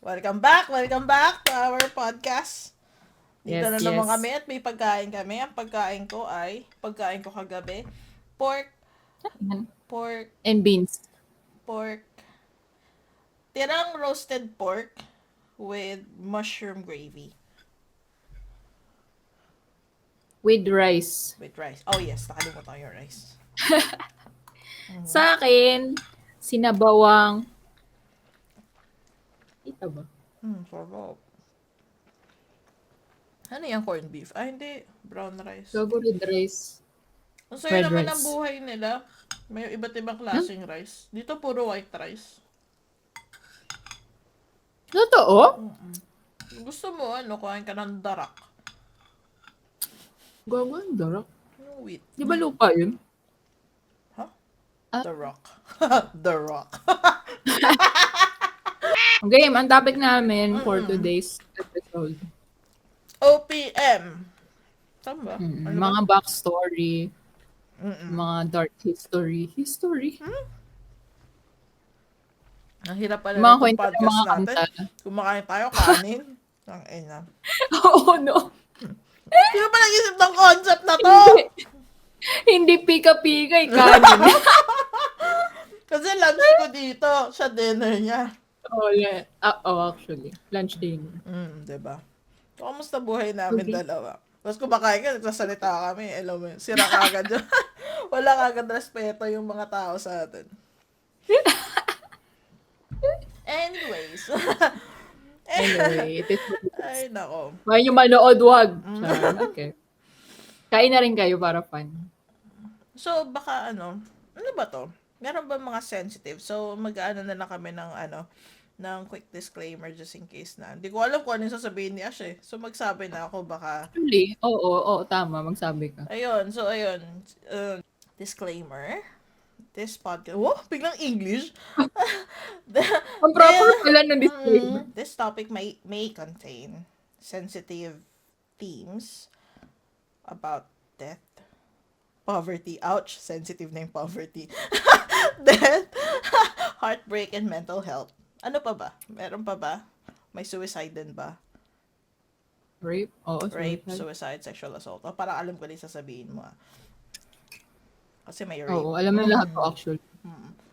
Welcome back to our podcast. Dito Yes, na naman yes. kami at may pagkain kami. Ang pagkain ko kagabi, pork, Yan. pork, And beans pork, tirang roasted pork with mushroom gravy with rice. with rice. Oh yes, nakalimutan ko yung rice. Sa akin, sinabawang ito ba? Sarap. Ano yung corned beef? Hindi. Brown rice. Gago red rice. Ang saya Red naman ng rice. buhay nila. May iba't ibang Hmm? klaseng rice. Dito puro white rice. Totoo? Gusto mo, kuhain ka ng darak. Gago ang darak. No wheat. Di ba lupa yun? Huh? Ah. The Rock. The Rock. Game, ang topic namin for today's episode. OPM. Tama ba? Ano ba? Mga backstory, mga dark history. History? Ang hirap pala Mga na itong kwento ng podcast mga natin. kanta. Kumakain tayo, kanin. Ang ina. Oo, no. Sino ba nag-isip ng concept na to? Hindi pika-pika, kanin. Kasi lunch ko dito sa dinner niya. Oh, yeah. Actually. Lunch dinner. Diba? So, kamusta buhay namin Okay. dalawa? Tapos kumakain ka, nagsasalita kami. Alam mo, yun, sira ka agad yun. Wala ka agad respeto yung mga tao sa atin. Anyways. Anyway, it is what it is. Ay, nako. Kaya nyo manood, wag. Okay. Kain na rin kayo para fun. So, baka ano ba to? Meron ba mga sensitive? So, mag-ano na lang kami ng quick disclaimer just in case na. Hindi ko alam kung ano yung sasabihin ni Ash eh. So, magsabi na ako baka. Actually, oo, tama. Magsabi ka. Ayun, disclaimer. This podcast, biglang English. Ang proper pala ng disclaimer. This topic may contain sensitive themes about death, poverty, ouch, sensitive na yung poverty, death, heartbreak, and mental health. Ano pa ba? Meron pa ba? May suicide din ba? Rape? Oo, Rape, suicide. suicide, sexual assault. O, parang alam ko din sasabihin mo. Kasi may rape. Oo, alam mo lahat to actually.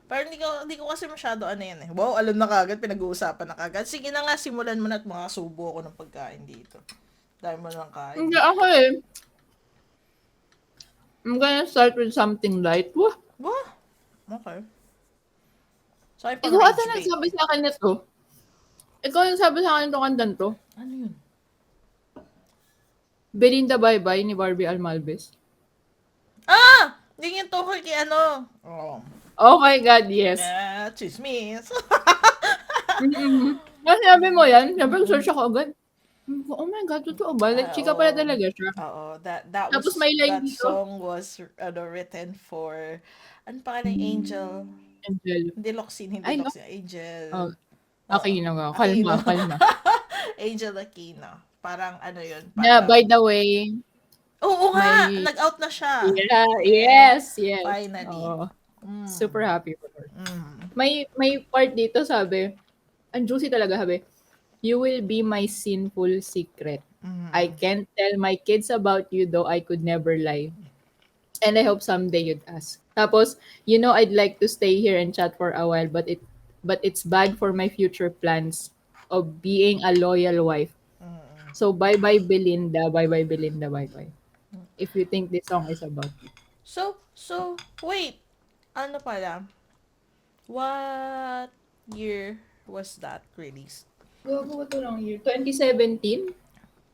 Pero hindi ko kasi masyado yan eh. Wow, alam na kagad, pinag-uusapan na kagad. Sige na nga, simulan mo na at makasubo ako ng pagkain dito. Dahil mo lang kain. Hindi ako eh. I'm gonna start with something light. Wah! Wah! Okay. So, ay pang Ikaw ata rage bait. nagsabi sa akin nito. Ikaw yung sabi sa akin itong kandan to. Ano yun? Belinda Bye Bye ni Barbie Almalbes. Ah! Hindi yung tungkol kay ano. Oh. Oh my God, yes. Chismis. Kasi sabi mo yan, sabi ko search ako agad. Oh my God, totoo ba? Like, chika pala talaga siya. Oo, Tapos may line that dito. song was written for, ano pa ng Angel? Angel. Hindi Loxin, hindi Ay, no. Loxin. Angel. Oh, Aquino nga. Aquino. Kalma. Angel Aquino. Parang ano yun? Yeah, Parang, by the way, oo nga! may- Nag-out na siya. yes. Finally. Oo. Super happy for her. May part dito sabi, ang juicy talaga sabi, you will be my sinful secret. I can't tell my kids about you though I could never lie. And I hope someday you'd ask. Tapos, I'd like to stay here and chat for a while, but it's bad for my future plans of being a loyal wife. So bye-bye Belinda, bye-bye Belinda, bye-bye. If you think this song is about you. So, wait. Ano pala? What year was that released? Gago ito lang year. 2017?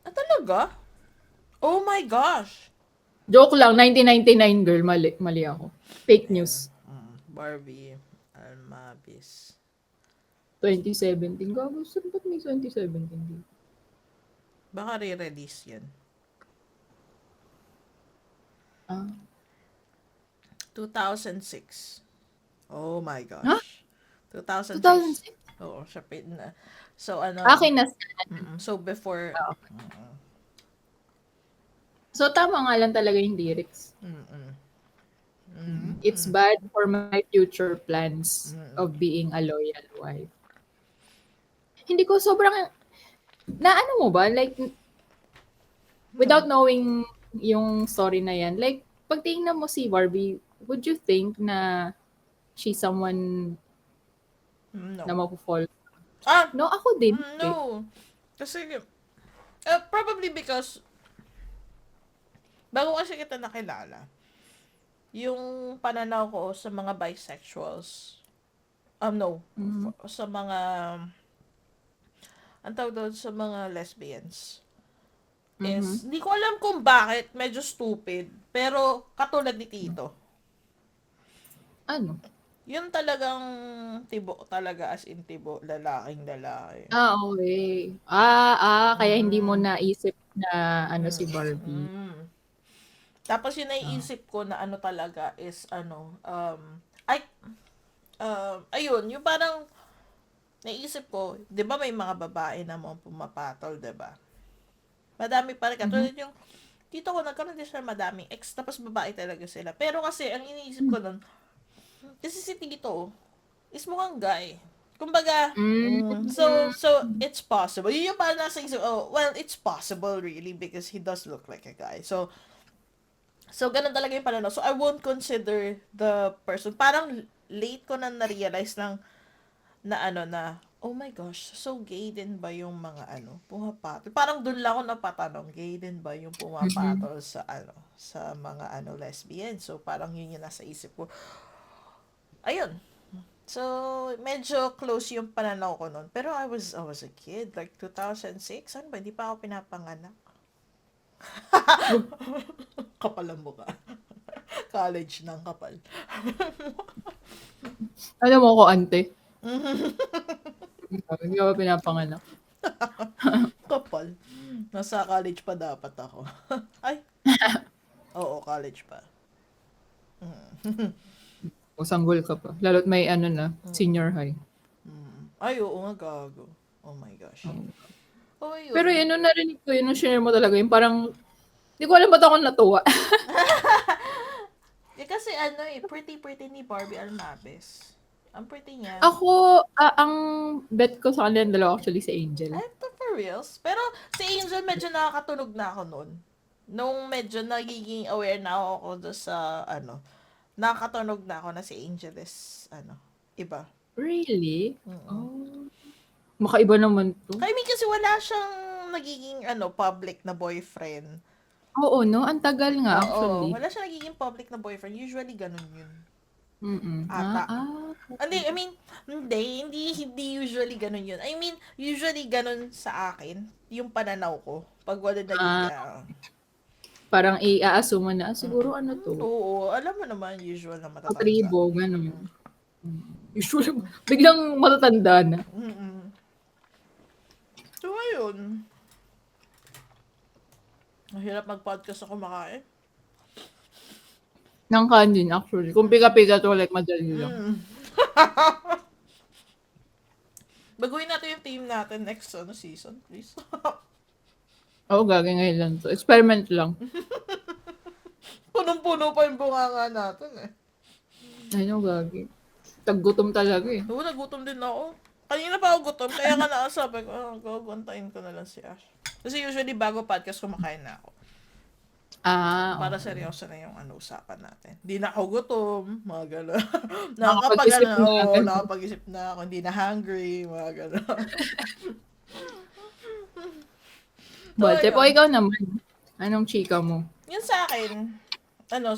Ah, talaga? Oh my gosh! Joke lang, 1999 girl. Mali ako. Fake news. Barbie Almabis. 2017. Gago, saan ba't may 2017 dito? Baka re-release yan. Ah. 2006. Oh my gosh. Huh? 2006. 2006? Oo, siya na. So, ano? Akin na. So, before. So, tama nga lang talaga yung lyrics. It's bad for my future plans of being a loyal wife. hindi ko sobrang, na ano mo ba, like, without knowing yung story na yan, like, pag tingnan mo si Barbie, would you think na she's someone na No. mapo-fall? Ah, No, ako din. Eh. no. Kasi, probably because, bago kasi kita nakilala, yung pananaw ko sa mga bisexuals, no, sa mga, ang tawag doon, sa mga lesbians, is, hindi ko alam kung bakit, medyo stupid, pero katulad ni Tito. Ano? Yun talagang tibo talaga, as in tibo, lalaking lalaki. Okay. Kaya hindi mo naisip na ano si Barbie. Tapos yung naiisip ko na ano talaga is ay, ayun, yung parang naisip ko, 'di ba may mga babae na mga pumapatol, 'di ba? Madami pa rin katulad yung dito ko nagkaroon din siya madaming ex tapos babae talaga sila. Pero kasi ang iniisip ko nun, kasi si Tito is mukhang guy. Kumbaga, so it's possible. Yun yung parang nasa isip, oh, well, it's possible really because he does look like a guy. So, ganun talaga yung pananaw. So, I won't consider the person. Parang late ko na na-realize na, oh my gosh, so gay din ba yung mga pumapatol? Parang dun lang ako napatanong, gay din ba yung pumapatol sa mga lesbian? So, parang yun yung nasa isip ko. Ayun. So, medyo close yung pananaw ko nun. Pero I was a kid, like 2006. Ano ba? Hindi pa ako pinapanganak. Kapal ang mukha. College ng kapal. Alam mo ko, ante. Hindi ako pinapanganak. Kapal. Nasa college pa dapat ako. Ay. Oo, college pa. O sanggol ka pa. Lalo't may ano na, senior high. Ay, oo nga, gago. Oh my gosh. Oh, yun. Pero yun, nung narinig ko yun, nung share mo talaga, yung parang, hindi ko alam ba't ako natuwa. Kasi pretty ni Barbie Almabes. Ang pretty niya. Ako, ang bet ko sa kanila dalawa actually si Angel. Ay, for reals. Pero si Angel medyo nakakatunog na ako noon. Nung medyo nagiging aware na ako doon sa nakakatunog na ako na si Angel is iba. Really? Oh. Makaiba naman to. I mean, kasi wala siyang nagiging public na boyfriend. Oo, no? Ang tagal nga actually. Oo, wala siyang nagiging public na boyfriend. Usually ganun yun. Mm-mm. Ata. I mean, hindi usually ganun yun. I mean, usually ganun sa akin, yung pananaw ko. Pag wala naging, parang i-a-assume na, siguro ano to? oo, alam mo naman, usual na matatanda. Tribo, ganun. Usually, biglang matatanda na. So, ayun. Mahirap mag-podcast ako makain. Nang kanin actually. Kung pika-pika to, like madali lang. Baguhin natin yung team natin next season, please. Oo, gagawin ngayon lang to. Experiment lang. Punong-puno pa yung bunganga natin eh. Ay, no, gagi. Taggutom talaga eh. Oo, nagutom din ako. Kanina pa ako gutom, kaya nga nakasabi ko, gagantayin ko na lang si Ash. Kasi usually bago podcast, kumakain na ako. Para seryoso na yung usapan natin. Hindi na ako gutom, mga gano'n. Nakapag-isip na ako, hindi na hungry, mga gano'n. But, po ikaw naman. Anong chika mo? Yun sa akin,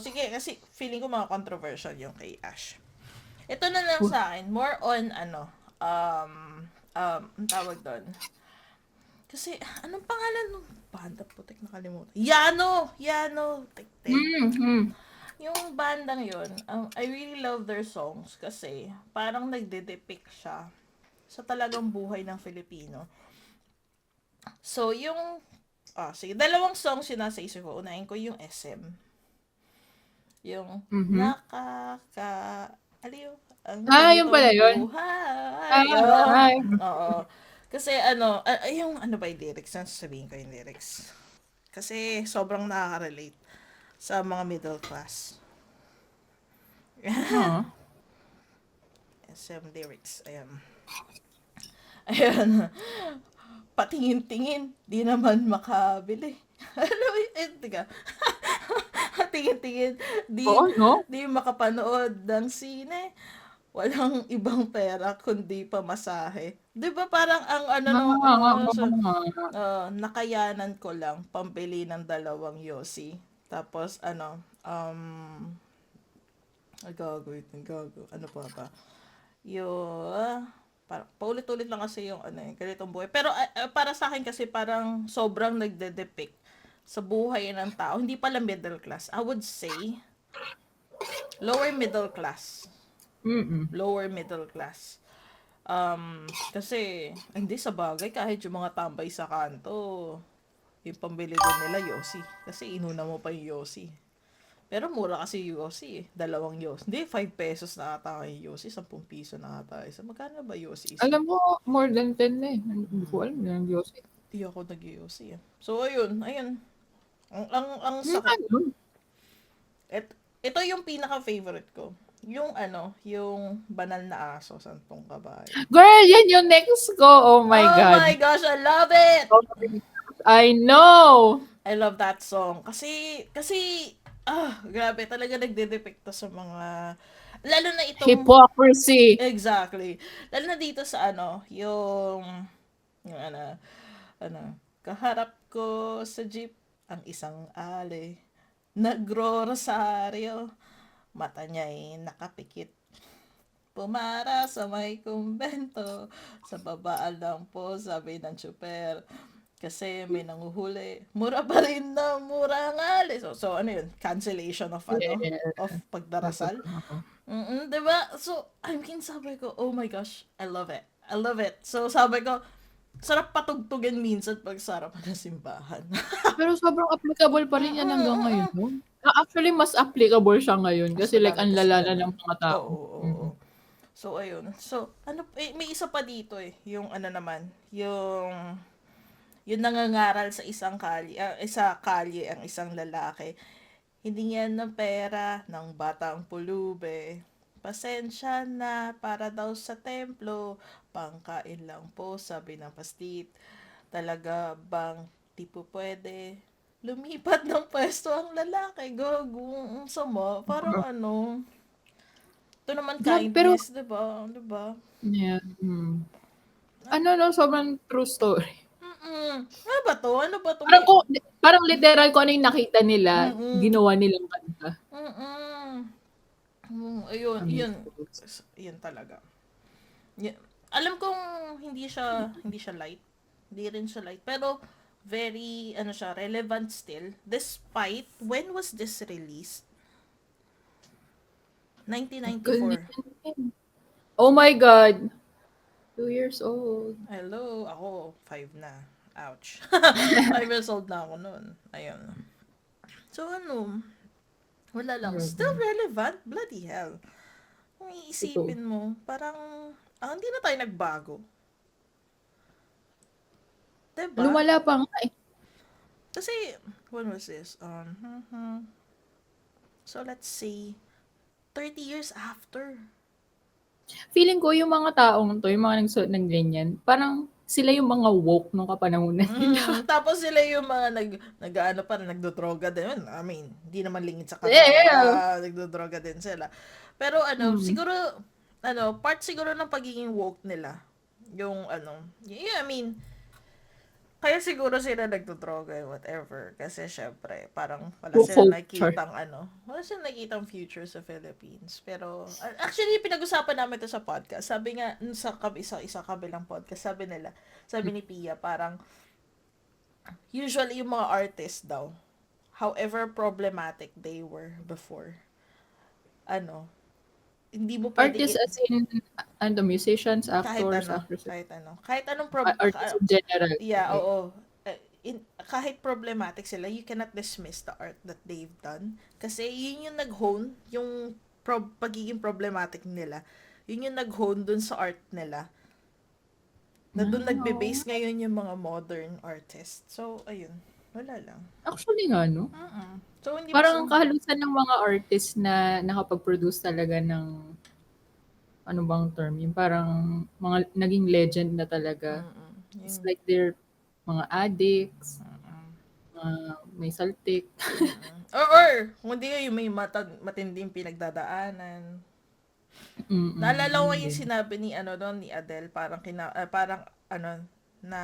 sige, kasi feeling ko mga controversial yung kay Ash. Ito na lang sa akin, more on, ang tawag doon. Kasi, anong pangalan nung banda? Putik nakalimutan. Yano! Tik-tik. Yung bandang yun, I really love their songs kasi parang nagde-depict siya sa talagang buhay ng Filipino. So, yung, sige, dalawang songs yun nasa isip ko. Unahin ko yung SM. Yung, aliw, yung pala yun? Buhay. Oo. Kasi yung ba yung lyrics? Sasabihin ko yung lyrics. Kasi sobrang nakaka-relate sa mga middle class. SM lyrics. Ayan. Ayan. Patingin-tingin, di naman makabili. Alam mo, teka. Tingin-tingin, di, Oo, no? di makapanood ng sine. Walang ibang pera kundi pamasahe. 'Di ba parang ang ano no, nakayanan ko lang pambili ng dalawang yosi. Tapos ano pa ba? Yung paulit-ulit lang kasi yung ganitong buhay. Pero para sa akin kasi parang sobrang nagde-depict sa buhay ng tao. Hindi pala middle class. I would say lower middle class. Mm. Lower middle class. Kasi hindi sa bagay kahit yung mga tambay sa kanto, yung pambili din nila yosi. Kasi inuna mo pa yung yosi. Pero mura kasi yosi eh. Dalawang yosi. Hindi, 5 pesos na ata yung yosi. 10 piso na ata. So, magkano ba yosi isa? Alam mo, more than 10 na eh. Hindi ko alam yung Diyos. Di ako nag-yosi eh. So, ayun. Ang sakit. Ano? Ito yung pinaka-favorite ko. Yung banal na aso, santong kabayo. Girl, yan yung next ko. Oh my God. Oh my gosh, I love it! I know! I love that song. Kasi, grabe, talaga nagdedepekto sa mga, lalo na itong, Hypocrisy. exactly. Lalo na dito sa yung kaharap ko sa jeep, ang isang ali, nagro-rosaryo, mata niya'y nakapikit. Pumara sa may kumbento, sa babaan lang po, sabi ng tsuper. Kasi may nanguhuli. Mura pa rin na mura nga. So ano yun? Cancellation of Yeah. of pagdarasal. Diba? So, sabi ko, oh my gosh, I love it. I love it. So, sabi ko, sarap patugtugin minsan pag sarap ng simbahan. Pero sobrang applicable pa rin yan hanggang ngayon. No? Actually, mas applicable siya ngayon Mas kasi like madami ang kasi lala na ganun. ng mga tao. Oo. So, ayun. So, may isa pa dito eh. Yung naman, yung nangangaral sa isa kalye ang isang lalaki. Hindi yan ng pera ng batang pulube. Pasensya na para daw sa templo. Pangkain lang po, sabi ng pastit. Talaga bang di po pwede? Lumipat ng pwesto ang lalaki. Gago. Ang sama. Parang ito naman Pero, kindness, diba? Diba? yeah. Ano no, sobrang true story. Ano ba to? Ano ba to? Parang literal ko ano yung nakita nila, Mm-mm. ginawa nilang kanta. Ayun, yun. Amazing. Yun talaga. Alam kong hindi siya light. Hindi rin siya light. Pero, very, relevant still. Despite, when was this released? 1994. Oh my God. 2 years old. Hello, ako, 5 na. Ouch. 5 years old na ako noon. Ayun. So, wala lang. Still relevant? Bloody hell. Kung iisipin mo, parang, hindi na tayo nagbago. Diba? Lumala pa nga eh. Kasi, when was this? So, let's say, 30 years after. Feeling ko yung mga taong to, yung mga nagsuot ng ganyan, parang sila yung mga woke nung kapanahonan nila. Tapos sila yung mga nagdodroga din. I mean, hindi naman lingid sa kanila. Yeah. Nagdodroga din sila. Pero siguro, part siguro ng pagiging woke nila. Yung I mean, kaya siguro sila nagdodroga whatever. Kasi syempre, parang wala silang nakitang future sa Philippines. Pero, actually, pinag-usapan namin to sa podcast. Sabi nga, sa isa kabilang podcast, sabi ni Pia, parang, usually yung mga artists daw, however problematic they were before, hindi mo pwede Artists as in, musicians, actors, actresses. kahit anong Artists in general. Yeah, oo. Kahit problematic sila, you cannot dismiss the art that they've done. Kasi yun yung nag-hone, yung pagiging problematic nila. Yun yung nag-hone dun sa art nila. Na dun nagbe-base ngayon yung mga modern artists. So, ayun. Wala lang. Actually nga, no? So, hindi parang kahalusan ng mga artists na nakapag-produce talaga ng ano bang term, yung parang mga naging legend na talaga. It's Yung, like they're mga addicts, may saltik. or kung di yung may matinding pinagdadaanan. Naalala ko Yun yung din. sinabi ni ano doon ni Adele, parang parang ano na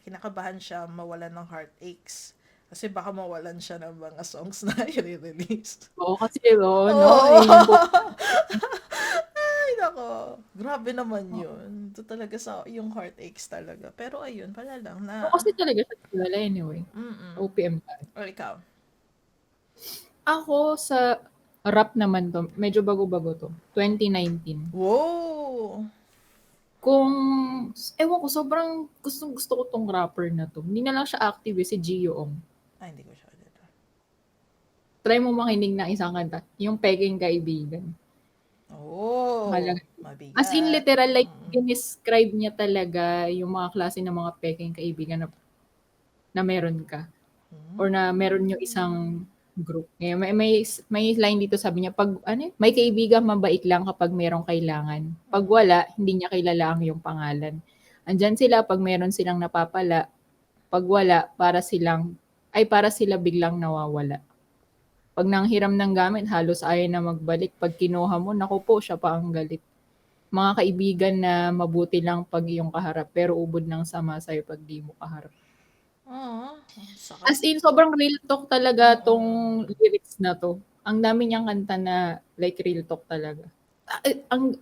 kinakabahan siya mawalan ng heartaches. Kasi baka mawalan siya ng mga songs na i-release. Oo, kasi no, Oo. yung Ay, nako. Grabe naman yun. Ito talaga sa yung heartaches talaga. Pero ayun, pala lang na. kasi talaga siya kilala anyway. OPM tayo. O ikaw. Ako sa rap naman 'to, medyo bago-bago 'to, 2019. Wow! Kung ewan ko sobrang gustong-gusto ko 'tong rapper na 'to. Hindi na lang siya active, si Gio. Ay, hindi ko siya dito. Try mo makinig ng isang kanta, yung Pekeng Kaibigan. Oh, Mahalaga. As in mabigat. literal like describe niya talaga yung mga klase ng mga pekeng kaibigan na meron ka or na meron yung isang group. Ngayon, may line dito sabi niya, pag ano, may kaibigan mabait lang kapag merong kailangan. Pag wala, hindi niya kilala ang iyong pangalan. Andyan sila pag meron silang napapala. Pag wala, para sila biglang nawawala. Pag nanghiram ng gamit, halos ayaw na magbalik. Pag kinuha mo, naku po, siya pa ang galit. Mga kaibigan na mabuti lang pag iyong kaharap, pero ubod ng sama sa'yo pag di mo kaharap. Oh, sakit. As in, sobrang real talk talaga tong lyrics na 'to. Ang dami niyang kanta na like real talk talaga.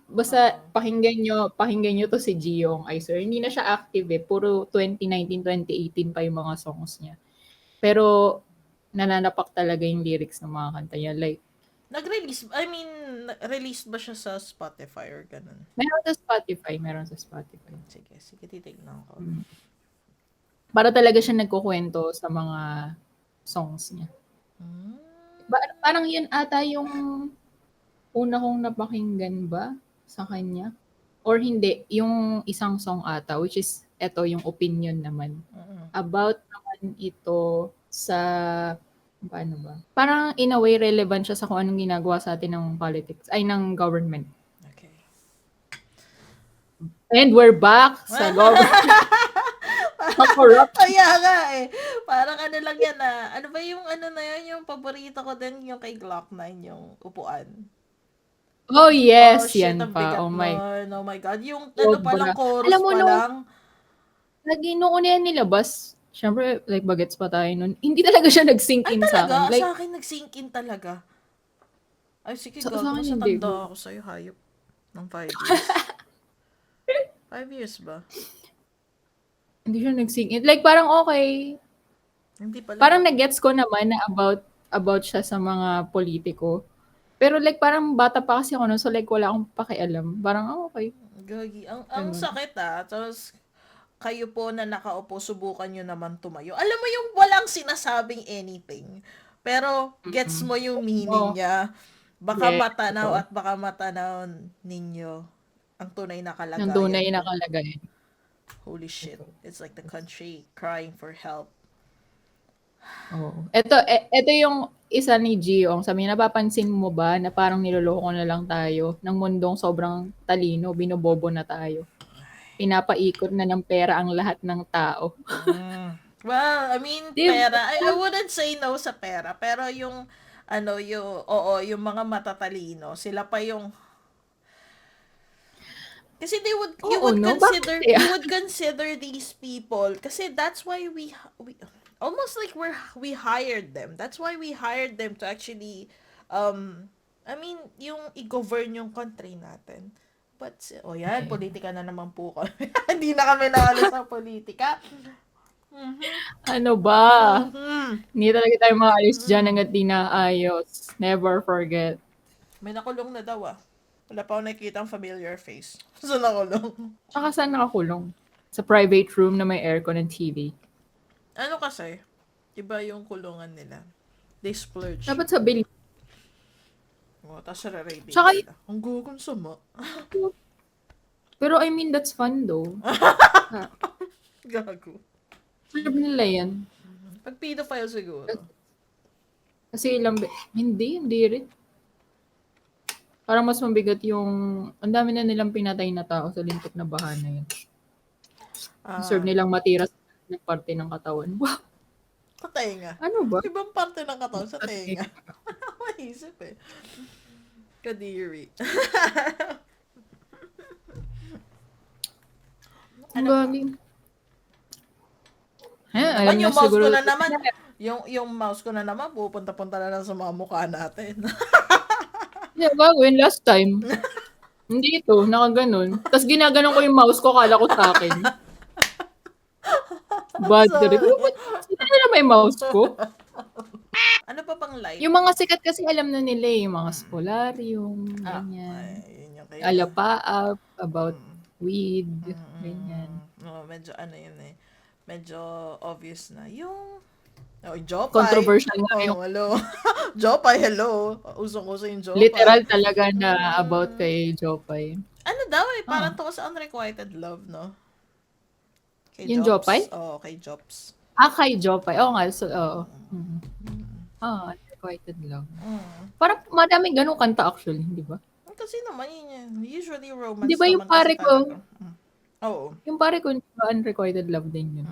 Basta pakinggan niyo 'to si Gio, I swear. Hindi na siya active eh, puro 2019, 2018 pa yung mga songs niya. Pero nananapak talaga yung lyrics ng mga kanta niya. Like, Nag-release, I mean, released ba siya sa Spotify or ganun? meron sa Spotify. Sige, sige, titignan ko. Para talaga siya nagkukuwento sa mga songs niya. Parang yun ata yung una kong napakinggan ba sa kanya? Or hindi, yung isang song ata, which is eto yung opinion naman. About naman ito sa, paano ba? Parang in a way relevant siya sa kung anong ginagawa sa atin ng politics, ay ng government. Okay. And we're back sa government. Corrupt. Kaya nga eh. Parang ano lang yan ah. Ano ba yung ano na yan? Yung paborito ko din yung kay Glock 9, yung upuan. Oh Oh yes, shit, yan ang pa. bigat Oh my, nun. Oh my God. Yung ano pa lang, sobra. chorus Alam mo pa nung lang. lagi nung una yan nilabas, syempre, like, bagets pa tayo nun. Hindi talaga siya nag-sink Ay in sa talaga, akin. sa Like, akin nag-sink in talaga. Ay sige, sa gago, akin mas hindi. natanda ako sa'yo, hayop. Ng 5 years. 5 years ba? Hindi siya nag-sink in. Like, parang okay. Hindi pala. Parang nag-gets ko naman na about siya sa mga politiko. Pero like, parang bata pa kasi ako nun, so like, wala akong pakialam. Parang, okay. Gagi. Ang Ganun. sakit ah. Tapos, kayo po na nakaupo, subukan nyo naman tumayo. Alam mo yung walang sinasabing anything. Pero, gets mo yung Oh, meaning niya. Baka yes, matanaw totoo. at baka matanaw ninyo ang tunay na Yung kalagayan tunay na ko. kalagayan. Holy shit. It's like the country crying for help. Oo. Ito yung isa ni Giong. Sabi niya, napapansin mo ba na parang niloloko na lang tayo ng mundong sobrang talino, binobobo na tayo. Pinapaikot na ng pera ang lahat ng tao. Well, I mean, Diba? pera. I wouldn't say no sa pera. Pero yung, ano, yung mga matatalino, sila pa yung, kasi Oo, no? Bakit kaya? you would consider these people, kasi that's why we almost like we hired them. That's why we hired them to actually, I mean, yung i-govern yung country natin. But, oh yan, Okay. politika na naman po kami. Hindi na kami naalis sa politika. Ano ba? Hindi talaga tayo maalis dyan hanggat di naayos. Never forget. May nakulong na daw ah. Wala pa ako nakikita ang familiar face. So nakulong. Tsaka saan nakakulong? Sa private room na may aircon and TV. Ano kasi? Iba yung kulungan nila. They splurge. Dapat sa bill. Oh, tapos re-rating Tsaka nila. Ang gugong sama. pero I mean, that's fun though. Gago. Serve nila yan. Pag pedophile siguro. Kasi hindi rin. Parang mas mabigat yung, ang dami na nilang pinatay na tao sa lintik na baha na yun. Deserve nilang matira sa ng parte ng katawan. Wow, Sa tenga. ano ba? Ibang parte ng katawan sa Sa tenga. Maisip eh. Kadiri. Ang Ano pa? galing. Naman Alam na yung mouse siguro. ko na naman. Yung mouse ko na naman, pupunta-punta na lang sa mga mukha natin. Hindi, gagawin last time. Hindi ito, nakaganon. Tapos ginaganon ko yung mouse ko, kala ko sa akin. Bad trip. Sorry. Sino na may mouse ko? Ano pa pang light? Yung mga sikat kasi alam na nila eh. Yung mga Spolarium, ganyan. Yun yung kayo. Alapaap, about weed, ganyan. Medyo ano yun eh. Medyo obvious na. Yung Jopay. Controversial na yung hello. Jopay, hello. Usong-uso yung Jopay. literal talaga na about kay Jopay. Ano daw eh, parang to sa unrequited love, no? Kay Yung Jobs. Jopay? Oo, kay Jobs. Kay Jopay. Oo nga, so, oo. Unrequited love. Parang madaming ganong kanta actually, di ba? Kasi naman yun. Usually romance Di ba yung naman kasi pare ko? talaga. Oo. Yung pare ko, unrequited love din yun.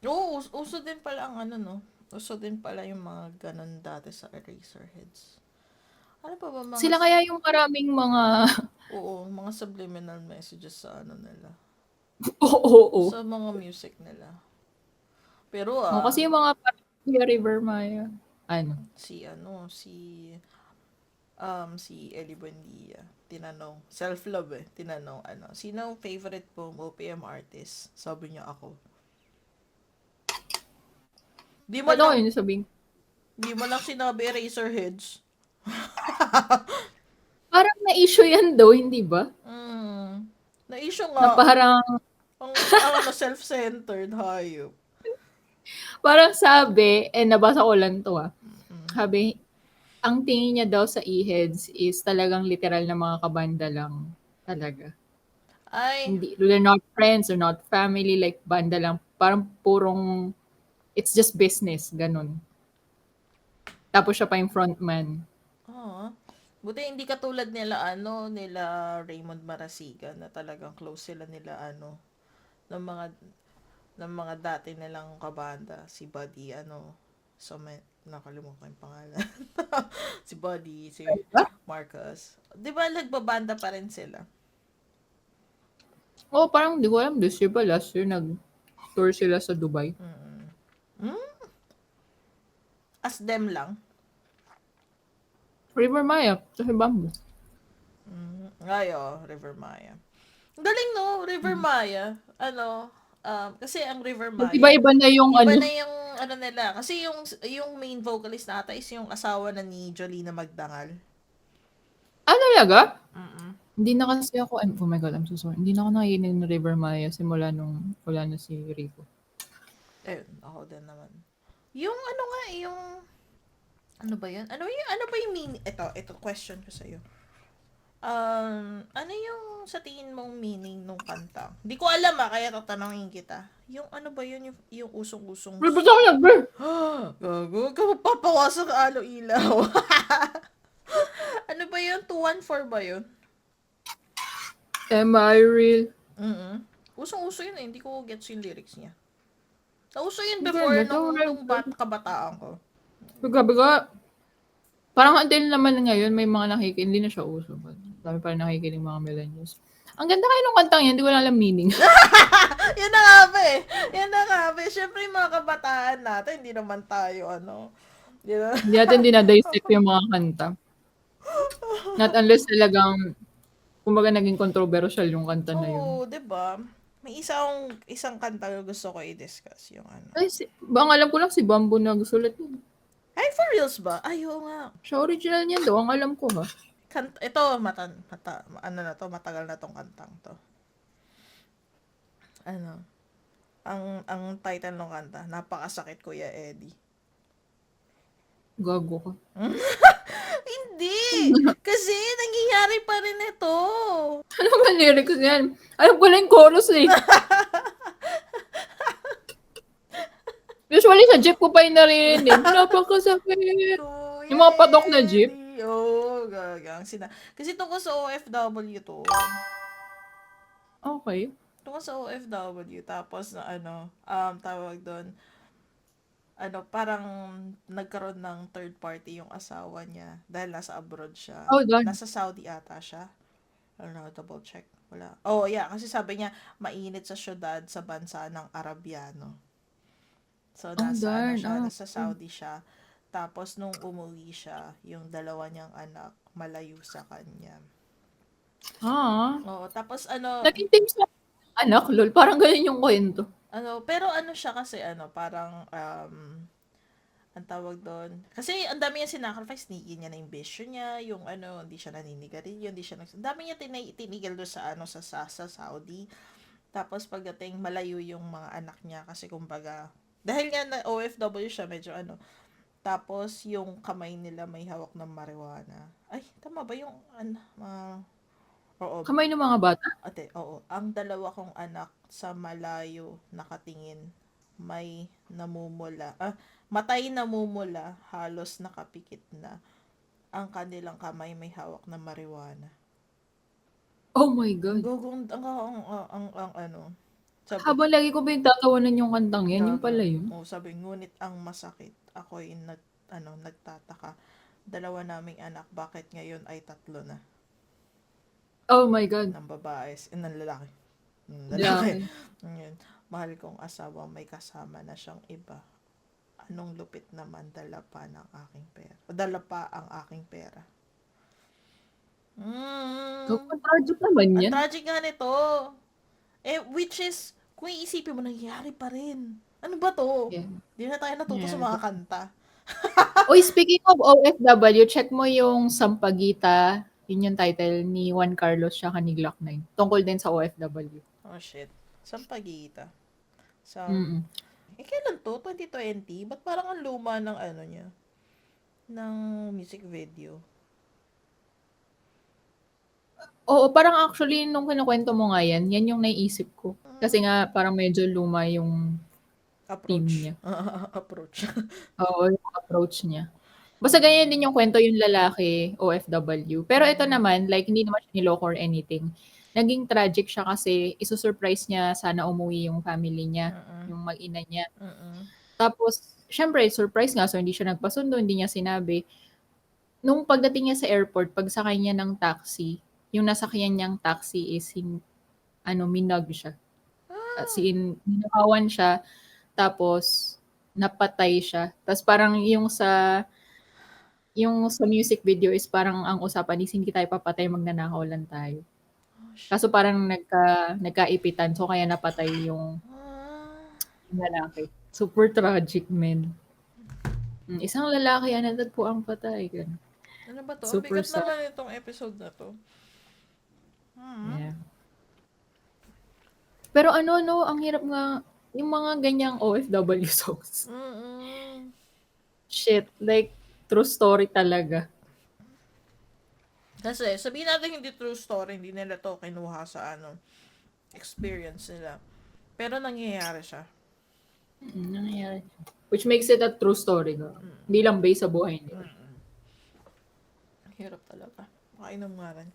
Oo, uso din pala ang ano, no? Uso din pala yung mga ganon dati sa Eraserheads. Ano pa ba mga... Sila kaya yung maraming mga... Oo, mga subliminal messages sa ano nila. Oo. Sa mga music nila. Pero kasi yung mga River Maya. Ano? Si Ellie Buendia, tinanong, self-love tinanong, sino favorite pong OPM artist? Sabi niya ako. Di mo Ano lang, yun sabihin? di mo lang sinabi Eraserheads. Parang na-issue yan daw, hindi ba? Na-issue Na nga. parang, ang self-centered, hayop. parang sabi, nabasa ko lang to sabi, ang tingin niya daw sa e-heads is talagang literal na mga kabanda lang talaga. Ay, Hindi, they're not friends or not family, like banda lang. Parang purong, it's just business, ganun. Tapos siya pa yung frontman. buti hindi katulad nila Raymond Marasigan na talagang close sila nila ng mga dati nilang kabanda, si Buddy nakalimutan ko yung pangalan. Si Buddy, si Marcus. 'Di ba nagbabanda pa rin sila? Parang di ko alam, this year ba, last year nag-tour sila sa Dubai. As them lang. River Maya, sa Bamboo. River Maya. Galing no, River Maya. Kasi ang River Maya. Iba-iba na yung Iba na yung nila. Kasi yung main vocalist nata is yung asawa na ni Jolina Magdangal. Talaga? Hindi na kasi ako, oh my God, I'm so sorry. Hindi na ako nakikinig ng River Maya simula nung wala na si Rico. Ako din naman. Yung ano ba yun? Ano ba yung meaning? Ito question ko sa'yo. Ano yung sa tingin mong meaning nung kanta? Hindi ko alam kaya tatanungin kita. Yung ano ba yun, yung usong-usong... River ako nag-bird! Gago, papawasok ilaw. Ano ba yun? 214 ba yun? Am I real? Usong-uso yun hindi ko gets yung lyrics niya. Nauso yun before nung kabataan ko. Biga. Parang until naman ngayon, may mga nakikinig, hindi na siya uso. Dami pa rin nakikinig mga millennials. Ang ganda kayo nung kantang yan, hindi ko na alam meaning. Yan na nga ba. Siyempre yung mga kabataan natin, hindi naman tayo, Hindi natin dinadissect yung mga kanta. Not unless talagang, kumbaga naging controversial yung kanta na yun. Oo, diba? May isang kanta na gusto ko i-discuss, yung Ang alam ko lang si Bamboo na gusulat yun. Ay, for reals ba? Ay, oo nga. Siya original niya daw, ang alam ko Ito, matagal na tong kantang to. Ang title ng kanta, Napakasakit Kuya Eddie. Gago ka. Hindi! Kasi nangyayari pa rin ito. Ano ba lyrics yan? Alam ko lang yung chorus Usually sa jeep ko pa yung naririnig. Napakasakit. Yung mga patok na jeep. Kasi tungkol sa OFW to. Okay. Tungkol sa OFW, tapos na tawag doon, parang nagkaroon ng third party yung asawa niya dahil nasa abroad siya. Oh, God. Nasa Saudi ata siya. Double check. Wala. Oh, yeah. Kasi sabi niya, mainit sa syudad sa bansa ng Arabiano. So, Oh, darn. nasa Saudi siya. Tapos, nung umuwi siya, yung dalawa niyang anak, malayo sa kanya. Oo, tapos Naging team sa anak, lol. Parang ganun yung kwento. pero siya kasi, parang, ang tawag doon. Kasi ang dami niya sinacrifice, tinigil niya na yung vision niya, yung hindi siya naninigarilyo, hindi siya ang dami niya tinigil doon sa Saudi. Tapos pagdating malayo yung mga anak niya kasi kumbaga dahil nga na OFW siya medyo tapos yung kamay nila may hawak ng marijuana. Ay, tama ba yung oo. Kamay ng mga bata? Ate, oo. Ang dalawa kong anak sa malayo nakatingin may namumula. Matay namumula, halos nakapikit na. Ang kanilang kamay may hawak na marijuana. Oh my God. Sabi, Habang lagi ko pinagtatawanan yung kantang yan, yung pala yun. sabi, ngunit ang masakit, ako'y nagtataka. Dalawa naming anak, bakit ngayon ay 3 na? Oh my God. Ng babae, ng lalaki. Lalaki. Yun. Mahal kong asawa, may kasama na siyang iba. Anong lupit naman, dala pa ang aking pera. Tragic naman yan. Ang tragic nga nito. Which is, kung iisipin mo, nangyayari pa rin. Ano ba to? Yeah. Di na tayo natuto sa mga kanta. Oy, speaking of OFW, check mo yung Sampaguita. Yun yung title ni Juan Carlos siya ni Glock 9. Tungkol din sa OFW. Oh, shit. Sampaguita. Kailan to? 2020? Ba't parang ang luma ng niya? Ng music video? Oo, parang actually, nung kinukwento mo nga yan yung naiisip ko. Kasi nga, parang medyo luma yung theme niya. Approach. Oo, yung approach niya. Basta ganyan din yung kwento yung lalaki, OFW. Pero ito naman, like, hindi naman siya niloko or anything. Naging tragic siya kasi isusurprise niya sana umuwi yung family niya, yung mag-ina niya. Tapos, syempre, surprise nga, so hindi siya nagpasundo, hindi niya sinabi. Nung pagdating niya sa airport, pagsakay niya ng taxi, yung nasakyan niyang taxi is minag siya. As in, ninakawan siya, tapos napatay siya. Tapos parang yung sa music video is parang ang usapan is hindi tayo papatay, magnanakaw lang tayo. Kaso parang nagkaipitan, so kaya napatay yung lalaki. Super tragic, men. Isang lalaki, another po ang patay. Ganun. Ano ba to? Super Ang bigat sad. naman itong episode na to. Yeah. Pero ang hirap nga, yung mga ganyang OFW songs. Shit, like, true story talaga. Kasi, sabihin natin hindi true story, hindi nila to kinuha sa experience nila. Pero nangyayari siya. Nangyayari. Which makes it a true story. Hindi lang based sa buhay nila. Hirap talaga. Makainom nga rin.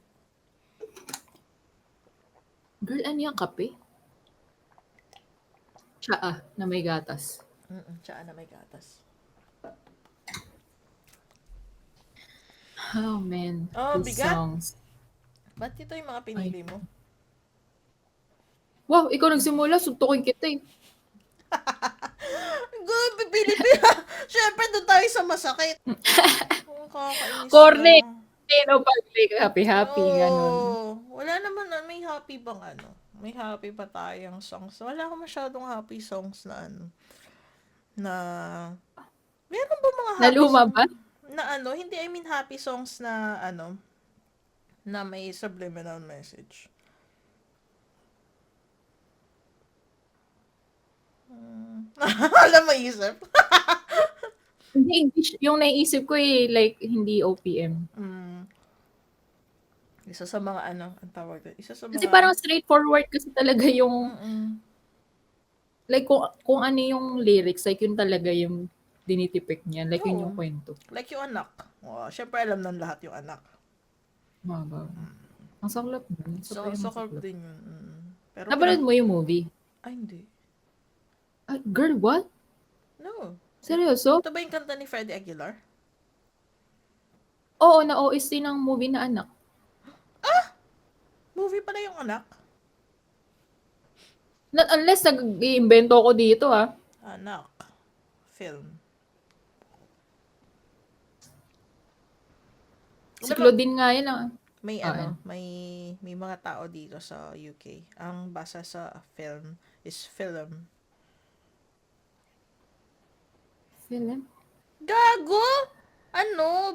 Girl, ano yung kape? Tsaa na may gatas. Tsaa na may gatas. Oh, man. These bigat. songs. Ba't ito yung mga pinili mo? Wow, ikaw nagsimula. Suntukin kita eh. Good, pipili pa. Siyempre, doon tayo sa masakit. Kakainis Corny. na. Sino pag happy-happy, ganun. Wala naman, may happy bang May happy pa tayong songs. Wala akong masyadong happy songs na meron ba mga happy Naluma ba? Na hindi, I mean happy songs na na may subliminal message. Alam mo isip? Hindi, yung naiisip ko like, hindi OPM. Isa sa mga ang tawag doon. Isa sa mga... Kasi parang straightforward kasi talaga yung, like, kung ano yung lyrics, like, yun talaga yung dinitipik niya. Like, yun yung kwento. Like yung anak. Siyempre, alam ng lahat yung anak. Mahaba. Ang saklap nun. So, Sobrang so corp masaklap. din yun. Pero Napanood mo yung movie? Ay, hindi. Ah, girl, what? No. Seryoso? Ito ba yung kanta ni Freddie Aguilar? Oo, na-OST ng movie na anak. Movie pala yung anak? Unless nag-iimbento ko dito Anak. Film. Si Alam mo, Claudine nga yun may ano. may mga tao dito sa UK. Ang basa sa film is film. Film? Gago!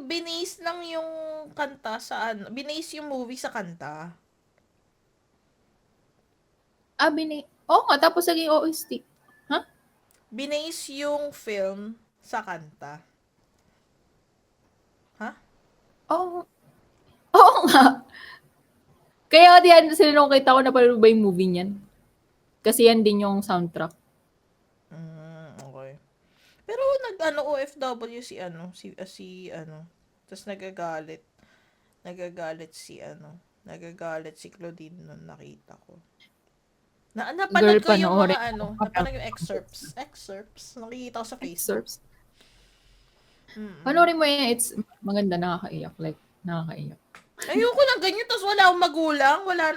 Binase lang yung kanta sa binase yung movie sa kanta. Oo nga, tapos naging OST. Ha? Binase yung film sa kanta. Ha? Oo. Oo nga. Kaya nung kita ko napanood ba yung movie niyan? Kasi yan din yung soundtrack. Okay. Pero OFW si tapos nagagalit si Claudine nung nakita ko. Napanood ko yung panoorin mga mo. napanood yung excerpts, nakikita ko sa Facebook. Excerpts. Panoorin mo yan, it's maganda, nakakaiyak. Like, nakakaiyak. Ayoko ng ganyan, tapos wala na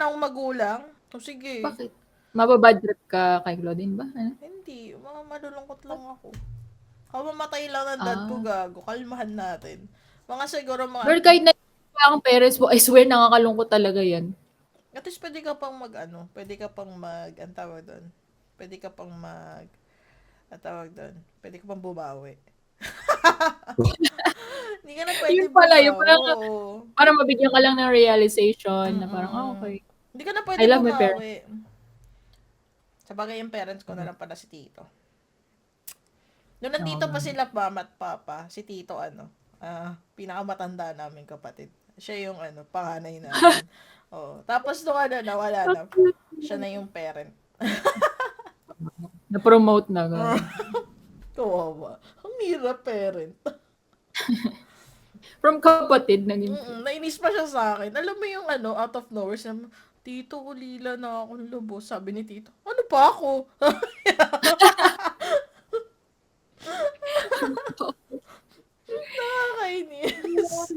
akong magulang. O sige. Bakit? Mababad trip ka kay Claudine ba? Ano? Hindi, mga malulungkot lang ako. Kamamatay lang ng dad ko, gago. Kalmahan natin. Mga siguro mga... Girl, kahit na ang parents mo, I swear, nakakalungkot talaga yan. At least pwede ka pang ang tawag doon. Pwede ka pang bumawi. Hindi ka na pwede Yun pala, bumawi. yung parang mabigyan ka lang ng realization na parang, okay. Hindi ka na pwede I love my bumawi. Sabagay yung parents ko na lang pala si Tito. Noong nandito pa sila mama at papa, si Tito pinakamatanda namin kapatid. Siya yung panganay namin. Tapos nung nawala na, siya na yung parent. Na-promote na gano'n. Kawawa. Ang hirap parent. From kapatid, naging nainis pa siya sa akin. Alam mo yung out of nowhere, sabi, Tito, ulila na akong lubos. Sabi ni Tito, ano pa ako? Nakakainis.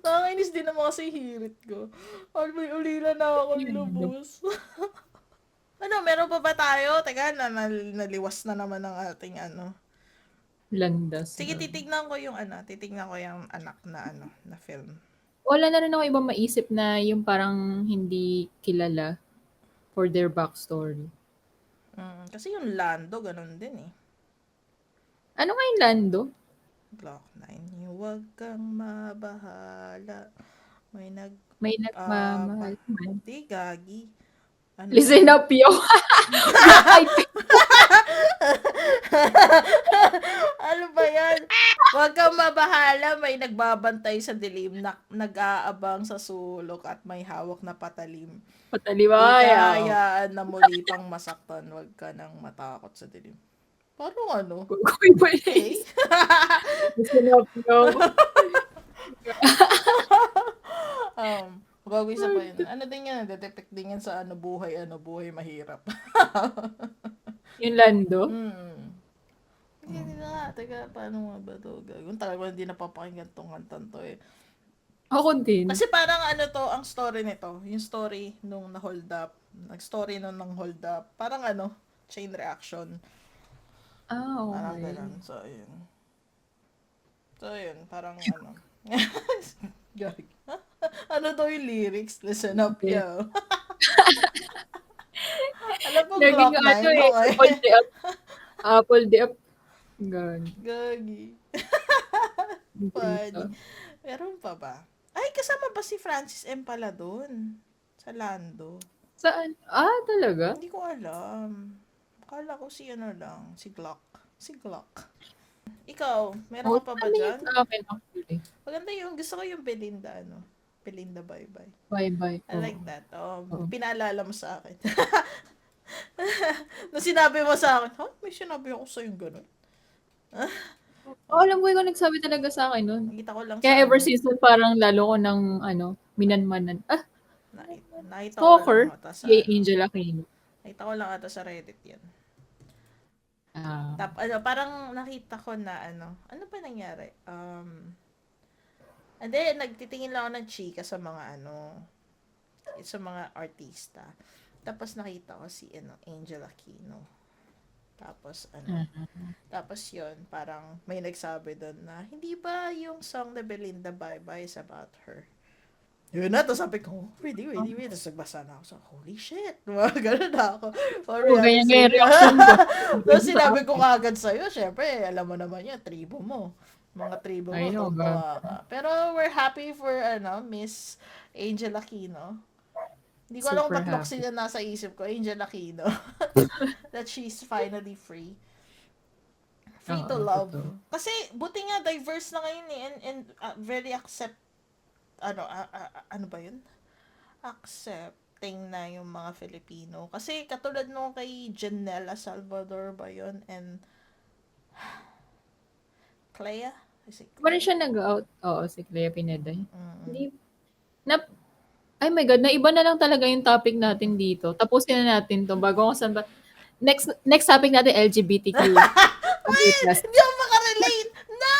Nakakainis din naman kasi hirit ko. May ulila na akong lubos. Meron pa ba tayo? Teka, naliwas na naman ang ating landas. Sige, titignan ko yung anak na film. Wala na rin ako ibang maisip na yung parang hindi kilala for their backstory. Kasi yung Lando, ganun din eh. Ano nga yung Lando? Glock 9. Yung wag kang mabahala. May nagmamahal man. Di, gagi. Listen up, yo. Ano ba yan? Wag kang mabahala, may nagbabantay sa dilim, nag-aabang sa sulok at may hawak na patalim. Pataliwaya. Hayaan na muli pang masaktan, wag ka nang matakot sa dilim. Parang Kuy ba okay. Listen up, yo. Bago isa pa yun. Ano din yan? Detect din yan sa buhay mahirap. Yung Lando? Hindi na. Teka, paano nga ba ito? Gagawin talaga hindi napapakinggan tong kantan to eh. Ako din. Kasi parang ang story nito. Yung story nung na-hold up. Nag-story nung nang-hold up. Parang chain reaction. Okay. Parang ganun. So, yun. Parang Gag. Ano daw yung lyrics? Listen up, yo. Alam mo, Glock 9, okay? Apple di up. Gagi. Funny. Meron pa ba? Ay, kasama ba si Francis M. pala doon? Sa Lando. Saan? Talaga? Hindi ko alam. Akala ko si Glock. Si Glock. Ikaw, meron ka pa ba dyan? Maganda gusto ko yung Belinda, Belinda Bye Bye. Bye Bye. I like that. Pinaalala mo sa akin. Nung sinabi mo sa akin, may sinabi ako sa'yo gano'n. Alam ko ikaw nagsabi talaga sa akin nun. Nakita ko lang Kaya ever since nun, parang lalo ko ng minanmanan. Nakita ko lang Stalker, ata sa si ano. Angel Aquino. Nakita ko lang ata sa Reddit yan. Ah, Parang nakita ko na ano ba nangyari? And then, nagtitingin lang ako ng chika sa mga sa mga artista. Tapos nakita ko si Angel Aquino. Tapos tapos yun, parang may nagsabi doon na, hindi ba yung song na Belinda Bye Bye is about her? Yun na, tapos sabi ko, really. Tapos nagbasa na ako sa, holy shit. Ganun na ako. For ganyan realization. reaction ko. Tapos sinabi ko kagad sa'yo, syempre, alam mo naman yan, tribo mo. Mga tribo mo, I know, tuwa ka. Pero we're happy for, Miss Angel Aquino. Hindi ko alam kung Super ba't Loxy happy. na nasa isip ko, Angel Aquino. That she's finally free. Free to Oo, love. totoo. Kasi, buti nga, diverse na ngayon eh, and very ano ba yun? Accepting na yung mga Filipino. Kasi katulad nung kay Janela Salvador ba yun? And Clea? Is it Pa rin Clea? siya nag-out. Oo, si Clea Pineda. Hindi, na, ay my God, naiba na lang talaga yung topic natin dito. Tapusin na natin to bago ako saan ba. Next topic natin, LGBTQ. Okay, Wait! plus. Hindi ako makarelate! No!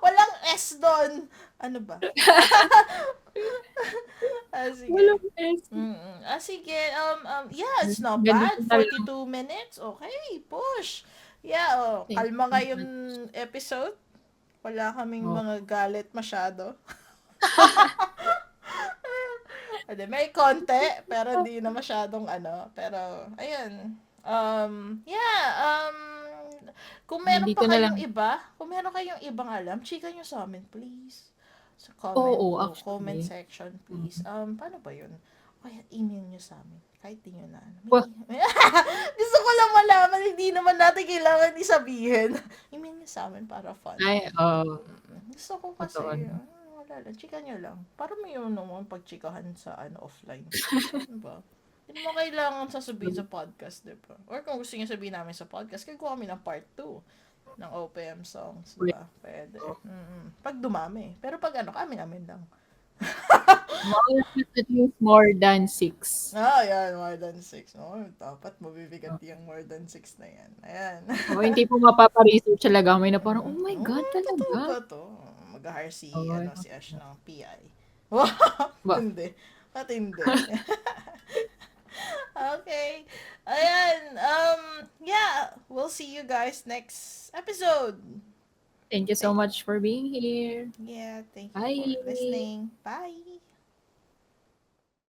Walang S doon. Ano ba? Sige. Walang S. Sige. Yeah, it's not Ganito bad. na lang. 42 minutes. Okay, push. Yeah, kalma ngayon episode. Wala kaming Oh. mga galit masyado. May konti, pero hindi na masyadong Pero, ayun. Yeah, kung meron Nandito pa na lang. kung meron kayong ibang alam, chika nyo sa amin, please. Sa Oo, comment actually. section, please. Paano ba yun? Kaya email nyo sa amin. Kahit di nyo na. Wah. Gusto ko lang malaman, hindi naman natin kailangan isabihin. Email nyo sa amin para fun. Ay, Gusto ko kasi, totoo. wala lang, chika nyo lang. Para may naman pagchikahan sa offline. Diba? Hindi mo kailangan sasabihin sa podcast, diba? Or kung gusto nyo sabihin namin sa podcast, gagawa kami ng part 2 ng OPM songs, diba? Pwede. Pag dumami. Pero pag kami lang. At least more than 6. Yan, more than 6. Dapat mabibigat yung more than 6 na yan. Ayan. Hindi po mapapa-research talaga kami na parang, oh my God, Totoo ba talaga? to? Mag-hire si Ash ng PI. Ba? Hindi. At hindi. Okay. Ayan. Yeah. We'll see you guys next episode. Thank you so much for being here. Yeah. Thank you Bye. for listening. Bye.